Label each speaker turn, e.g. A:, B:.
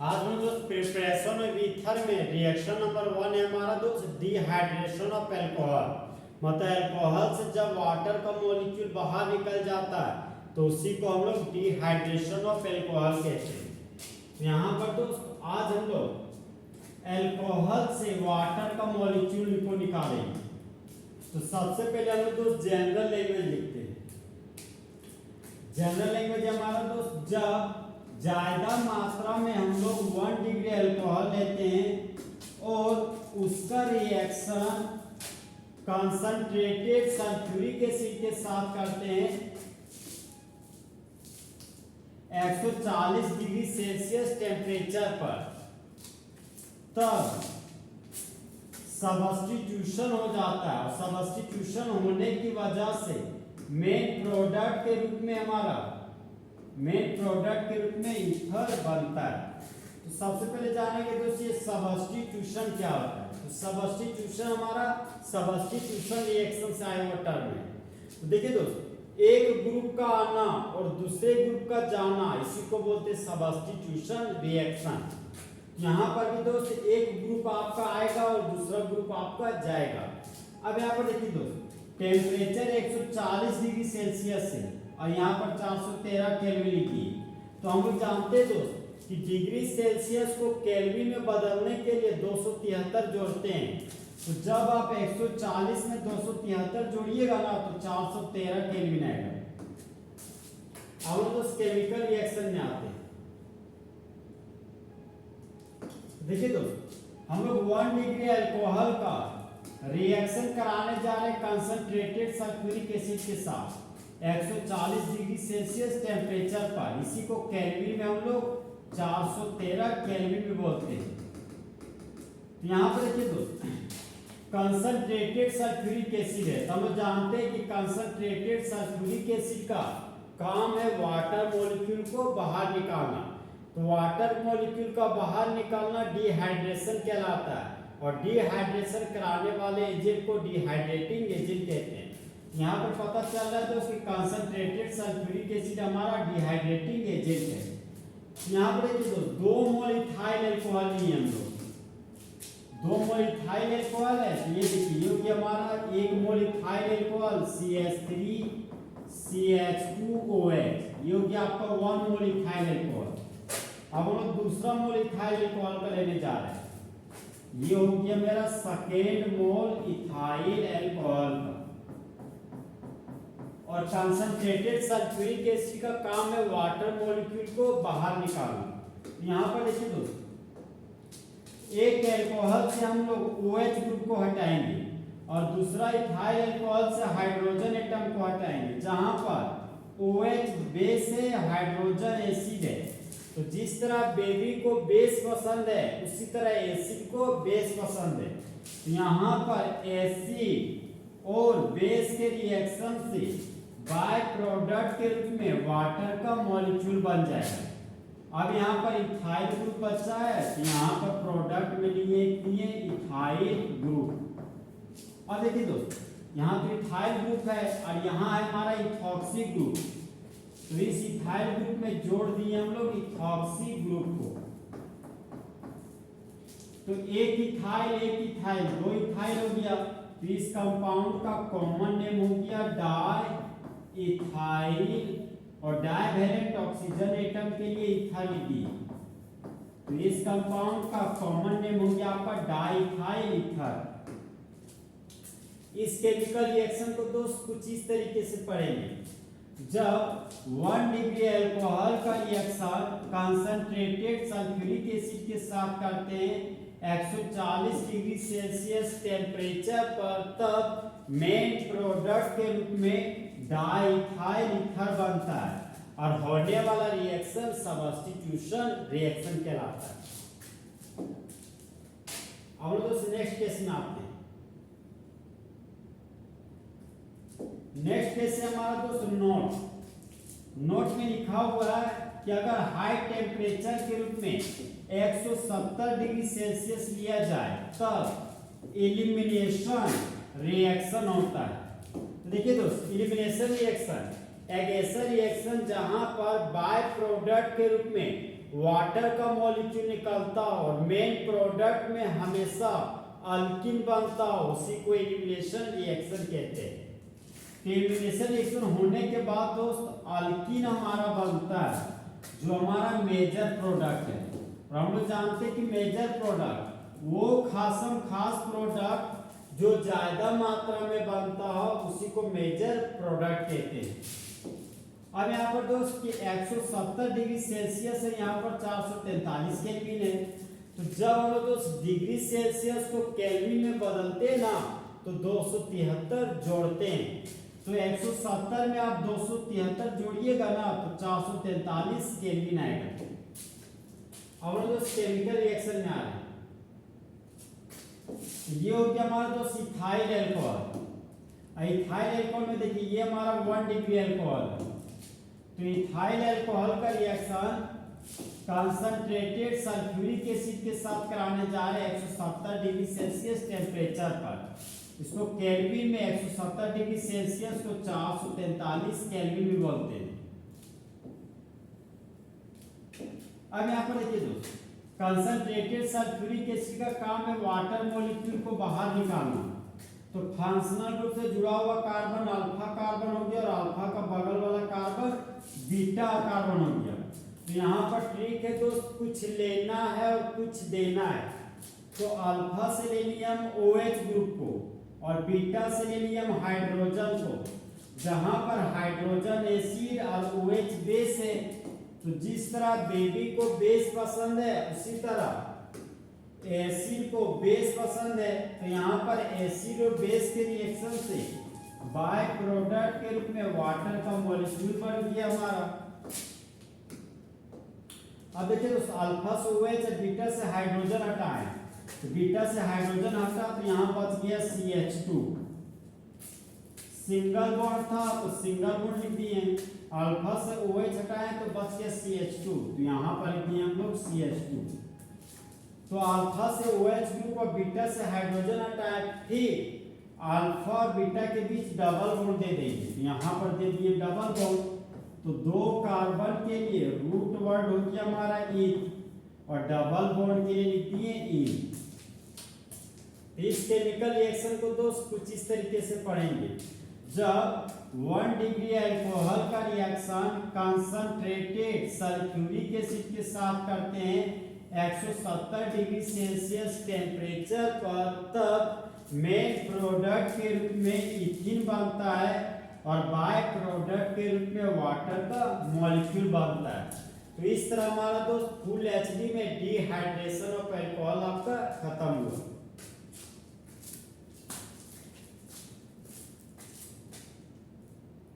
A: आज हम दोस्त प्रिपरेशन ऑफ ईथर में रिएक्शन नंबर 1 है हमारा दोस्त डिहाइड्रेशन ऑफ अल्कोहल। मतलब अल्कोहल से जब वाटर का मॉलिक्यूल बाहर निकल जाता है तो उसी को हम लोग डिहाइड्रेशन ऑफ अल्कोहल कहते हैं। यहाँ पर दोस्त आज हम लोग अल्कोहल से वाटर का मॉलिक्यूल को निकालेंगे। तो सबसे पहले हम लोग दोस्त जनरल लैंग्वेज लिखते हैं। जनरल लैंग्वेज हमारा दोस्त जब ज्यादा मात्रा में हम लोग 1 डिग्री अल्कोहल लेते हैं और उसका रिएक्शन कंसंट्रेटेड सल्फ्यूरिक एसिड के साथ करते हैं 140 डिग्री सेल्सियस टेम्परेचर पर, तब सब्स्टिट्यूशन हो जाता है। और सब्स्टिट्यूशन होने की वजह से मेन प्रोडक्ट के रूप में ईथर बनता है। तो सबसे पहले जानेंगे दोस्तों ये सब्स्टिट्यूशन क्या होता है। तो सब्स्टिट्यूशन हमारा सब्स्टिट्यूशन रिएक्शन से आया हुआ टर्म है। तो देखिए दोस्त, एक ग्रुप का आना और दूसरे ग्रुप का जाना इसी को बोलते हैं सब्स्टिट्यूशन रिएक्शन। यहाँ पर भी दोस्त एक ग्रुप आपका आएगा और दूसरा ग्रुप आपका जाएगा। अब यहाँ पर देखिए दोस्त, टेम्परेचर 140 डिग्री सेल्सियस है और यहाँ पर 413 केल्विन लिखी। तो हम लोग जानते हैं दोस्त कि डिग्री सेल्सियस को केल्विन में बदलने के लिए 273 जोड़ते हैं। तो जब आप 140 में 273 जोड़िएगा ना तो 413 केल्विन आएगा। अब हम दोस्त केमिकल रिएक्शन में आते हैं। देखिए दोस्त, हम लोग 1 डिग्री अल्कोहल का रिएक्शन कराने जा रहे हैं कंसंट्रेटेड सल्फ्यूरिक एसिड के साथ 140 डिग्री सेल्सियस टेम्परेचर पर। इसी को केल्विन में हम लोग 413 केल्विन में बोलते हैं। यहाँ पर देखिए दोस्त, कंसंट्रेटेड सल्फ्यूरिक एसिड है। तो हम जानते हैं कि कंसंट्रेटेड सल्फ्यूरिक एसिड का काम है वाटर मॉलिक्यूल को बाहर निकालना। तो वाटर मॉलिक्यूल का बाहर निकालना डिहाइड्रेशन कहलाता है और डिहाइड्रेशन कराने वाले एजेंट को डिहाइड्रेटिंग एजेंट कहते हैं। यहाँ पर पता चल रहा है दोस्तों कि कंसंट्रेटेड सल्फ्यूरिक एसिड हमारा डिहाइड्रेटिंग एजेंट है। यहाँ पर देखिए दोस्त, 2 मोल इथाइल अल्कोहल नहीं है हम लोग, 2 मोल इथाइल अल्कोहल है। तो ये देखिए ये हमारा 1 मोल इथाइल अल्कोहल CH3 CH2OH, ये हो गया आपका 1 मोल इथाइल अल्कोहल। अब हम लोग दूसरा मोल इथाइल अल्कोहल का लेने जा रहे हैं। ये हो गया मेरा सेकेंड मोल इथाइल अल्कोहल का। और कंसंट्रेटेड सल्फ्यूरिक एसिड का काम है वाटर मॉलिक्यूल को बाहर निकालना। यहाँ पर देखिए दोस्त, एक अल्कोहल से हम लोग OH ग्रुप को हटाएंगे और दूसरा इथाइल अल्कोहल से हाइड्रोजन एटम को हटाएंगे। जहां पर OH बेस है, हाइड्रोजन एसिड है। तो जिस तरह बेबी को बेस पसंद है उसी तरह एसिड को बेस पसंद है। यहाँ पर एसिड और बेस के रिएक्शन से बाय प्रोडक्ट के रूप में वाटर का मॉलिक्यूल बन जाएगा। अब यहाँ पर इथाइल ग्रुप बचा है, तो यहाँ पर प्रोडक्ट में लिए इथाइल ग्रुप। अब देखिए दोस्त, यहाँ तो इथाइल ग्रुप है और यहाँ है हमारा इथॉक्सी ग्रुप। तो इस इथाइल ग्रुप में जोड़ दिए हम लोग इथॉक्सी ग्रुप को। तो एक इथाइल 2 इथाइल हो गया। तो इस कंपाउंड का कॉमन नेम हो गया डाई इथाइल और डाइवैलेंट ऑक्सीजन एटम के लिए इथाइल दी। तो इस कंपाउंड का कॉमन नेम हो गया आपका डाई इथाइल ईथर। इस केमिकल रिएक्शन को दोस्त कुछ इस तरीके से पढ़ेंगे। जब 1 डिग्री अल्कोहल का रिएक्शन कंसंट्रेटेड सल्फ्यूरिक एसिड के साथ करते हैं 140 डिग्री सेल्सियस टेम्परेचर पर, तब मेन प्रोडक्ट के रूप में डाइथाइल ईथर बनता है और होने वाला रिएक्शन सब्स्टिट्यूशन रिएक्शन कहलाता है। अब दोस्तों नेक्स्ट केस में आते हैं। नेक्स्ट केस है हमारा दोस्त नोट में लिखा हुआ है कि अगर हाई टेम्परेचर के रूप में 170 डिग्री सेल्सियस लिया जाए तब एलिमिनेशन रिएक्शन होता है। तो देखिए दोस्त, एलिमिनेशन रिएक्शन एक ऐसा रिएक्शन जहां पर बाय प्रोडक्ट के रूप में वाटर का मॉलिक्यूल निकलता हो और मेन प्रोडक्ट में हमेशा अल्किन बनता हो, उसी को एलिमिनेशन रिएक्शन कहते हैं। तो एलिमिनेशन रिएक्शन होने के बाद दोस्त अल्किन हमारा बनता है, जो हमारा मेजर प्रोडक्ट है। और हम लोग जानते हैं कि मेजर प्रोडक्ट वो खास प्रोडक्ट जो ज्यादा मात्रा में बनता हो, उसी को मेजर प्रोडक्ट कहते हैं। अब यहाँ पर दोस्त कि 170 डिग्री सेल्सियस है, यहाँ पर 443 केल्विन है। तो जब हम लोग दोस्त डिग्री सेल्सियस को केल्विन में बदलते हैं ना, तो 273 जोड़ते हैं। तो 170 में आप 273 जोड़िएगा ना, तो 443 केल्विन आएगा। अब हम लोग केमिकल रिएक्शन में आ रहे हैं। ये हो गया हमारा दोस्त इथाइल अल्कोहल। इथाइल अल्कोहल में देखिए ये हमारा 1 डिग्री अल्कोहल है। तो इथाइल अल्कोहल का रिएक्शन कंसंट्रेटेड सल्फ्यूरिक एसिड के साथ कराने जा रहे हैं 170 डिग्री सेल्सियस टेम्परेचर पर। इसको केल्विन में 170 डिग्री सेल्सियस को 443 केल्विन में बोलते हैं। अब यहाँ पर देखिए दोस्त, कंसंट्रेटेड सल्फ्यूरिक एसिड का काम है वाटर मॉलिक्यूल को बाहर निकालना। तो फंक्शनल ग्रुप से जुड़ा हुआ कार्बन अल्फा कार्बन हो गया और अल्फा का बगल वाला कार्बन बीटा कार्बन हो गया। तो यहाँ पर ट्रिक है दोस्त, कुछ लेना है और कुछ देना है। तो अल्फा से ले लिया हम OH ग्रुप को और बीटा से ले लिया हम हाइड्रोजन को। जहां पर हाइड्रोजन एसिड और OH बेस है, तो जिस तरह बेबी को बेस पसंद है, उसी तरह एसिड को बेस पसंद है। तो यहाँ पर एसिड और बेस के रिएक्शन से बाय प्रोडक्ट के रूप में वाटर का मॉलिक्यूल बन गया हमारा। अब देखिए दोस्तों, अल्फा से OH और बीटा से हाइड्रोजन हटाएं। तो बीटा से हाइड्रोजन हटा तो यहाँ बच गया CH2। सिंगल बॉन्ड था तो सिंगल बॉन्ड लिख दिए। अल्फा से OH हटाएं तो बच गया CH2, तो यहाँ पर लिख दिए हम लोग CH2। तो अल्फा से OH ग्रुप और बीटा से हाइड्रोजन हटाएं, फिर अल्फा और बीटा के बीच डबल बॉन्ड दे देंगे। यहाँ पर दे दिए डबल बॉन्ड। तो 2 कार्बन के लिए रूट वर्ड हो गया हमारा ईथ और डबल बॉन्ड के लिए लिख दिए ईन। इस केमिकल रिएक्शन को दोस्त कुछ इस तरीके से पढ़ेंगे। जब 1 डिग्री अल्कोहल का रिएक्शन कंसंट्रेटेड सल्फ्यूरिक एसिड के साथ करते हैं 170 डिग्री सेल्सियस टेम्परेचर पर, तब मेन प्रोडक्ट के रूप में इथिन बनता है और बाय प्रोडक्ट के रूप में वाटर का मॉलिक्यूल बनता है। तो इस तरह हमारा दोस्त फुल HD में डिहाइड्रेशन ऑफ अल्कोहल आपका खत्म हुआ।